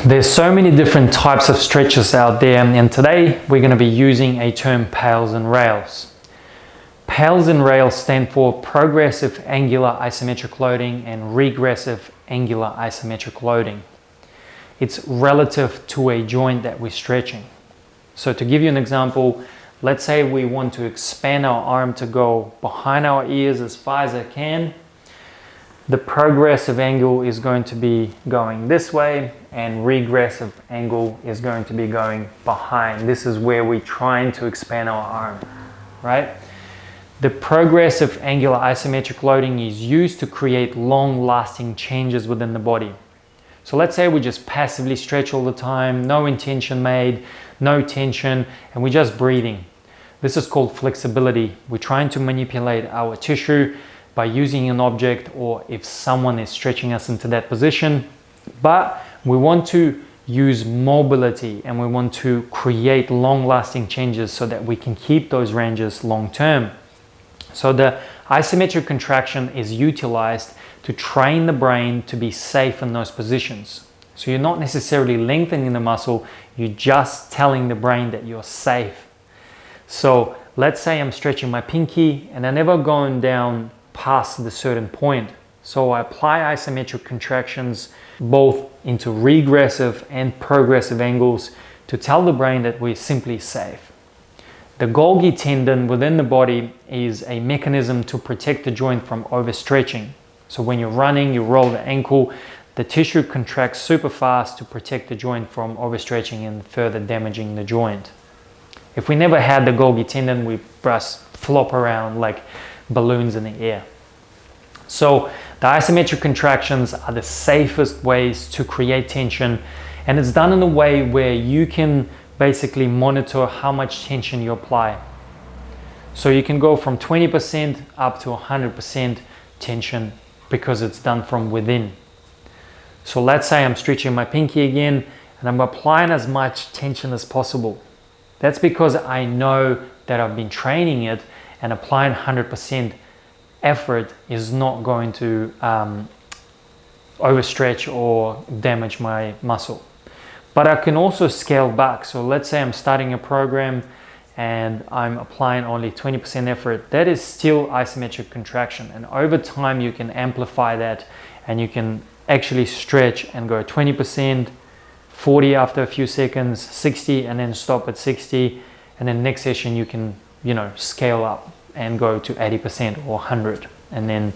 There's so many different types of stretches out there, and today we're going to be using a term PAILS and RAILs. PAILS and RAILs stand for progressive angular isometric loading and regressive angular isometric loading. It's relative to a joint that we're stretching. So to give you an example, let's say we want to expand our arm to go behind our ears as far as I can. The progressive angle is going to be going this way, and regressive angle is going to be going behind. This is where we're trying to expand our arm, right? The progressive angular isometric loading is used to create long-lasting changes within the body. So let's say we just passively stretch all the time, no intention made, no tension, and we're just breathing. This is called flexibility. We're trying to manipulate our tissue by using an object, or if someone is stretching us into that position. But we want to use mobility, and we want to create long-lasting changes so that we can keep those ranges long-term. So the isometric contraction is utilized to train the brain to be safe in those positions. So you're not necessarily lengthening the muscle, you're just telling the brain that you're safe. So let's say I'm stretching my pinky and I'm never going down past the certain point. So I apply isometric contractions both into regressive and progressive angles to tell the brain that we're simply safe. The Golgi tendon within the body is a mechanism to protect the joint from overstretching. So when you're running, you roll the ankle, the tissue contracts super fast to protect the joint from overstretching and further damaging the joint. If we never had the Golgi tendon, we just flop around like balloons in the air. So the isometric contractions are the safest ways to create tension, and it's done in a way where you can basically monitor how much tension you apply. So you can go from 20% up to 100% tension because it's done from within. So let's say I'm stretching my pinky again and I'm applying as much tension as possible. That's because I know that I've been training it, and applying 100% effort is not going to overstretch or damage my muscle. But I can also scale back. So let's say I'm starting a program and I'm applying only 20% effort. That is still isometric contraction. And over time you can amplify that, and you can actually stretch and go 20%, 40 after a few seconds, 60, and then stop at 60. And then next session you can, scale up and go to 80% or 100. And then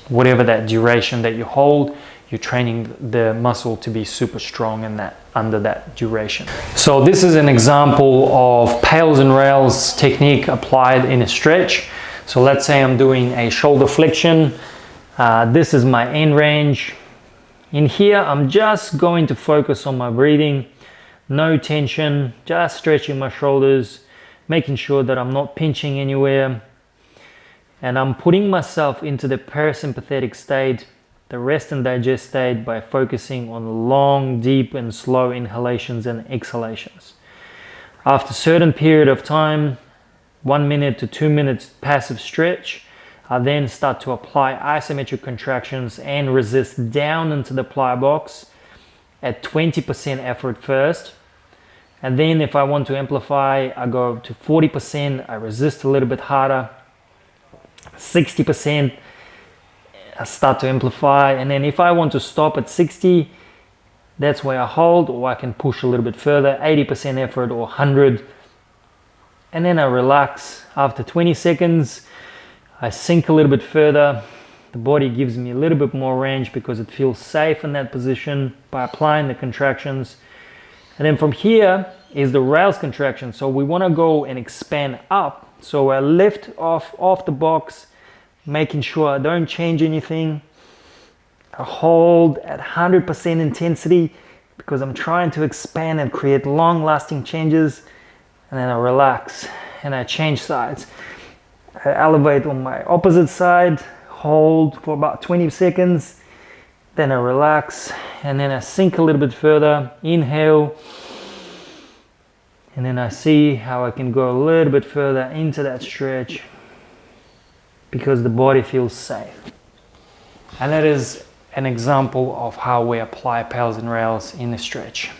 whatever that duration that you hold, you're training the muscle to be super strong in that, under that duration. So this is an example of PAILS and RAILs technique applied in a stretch. So let's say I'm doing a shoulder flexion. This is my end range. In here, I'm just going to focus on my breathing, no tension, just stretching my shoulders, making sure that I'm not pinching anywhere. And I'm putting myself into the parasympathetic state, the rest and digest state, by focusing on long, deep and slow inhalations and exhalations. After a certain period of time, 1 minute to 2 minutes passive stretch, I then start to apply isometric contractions and resist down into the ply box at 20% effort first. And then if I want to amplify, I go to 40%, I resist a little bit harder, 60%, I start to amplify, and then if I want to stop at 60, that's where I hold, or I can push a little bit further, 80% effort or 100, and then I relax. After 20 seconds, I sink a little bit further. The body gives me a little bit more range because it feels safe in that position by applying the contractions. And then from here is the rails contraction. So we want to go and expand up. So I lift off the box, making sure I don't change anything. I hold at 100% intensity because I'm trying to expand and create long-lasting changes. And then I relax and I change sides. I elevate on my opposite side, hold for about 20 seconds, then I relax, and then I sink a little bit further, inhale, and then I see how I can go a little bit further into that stretch because the body feels safe. And that is an example of how we apply PAILS and RAILs in the stretch.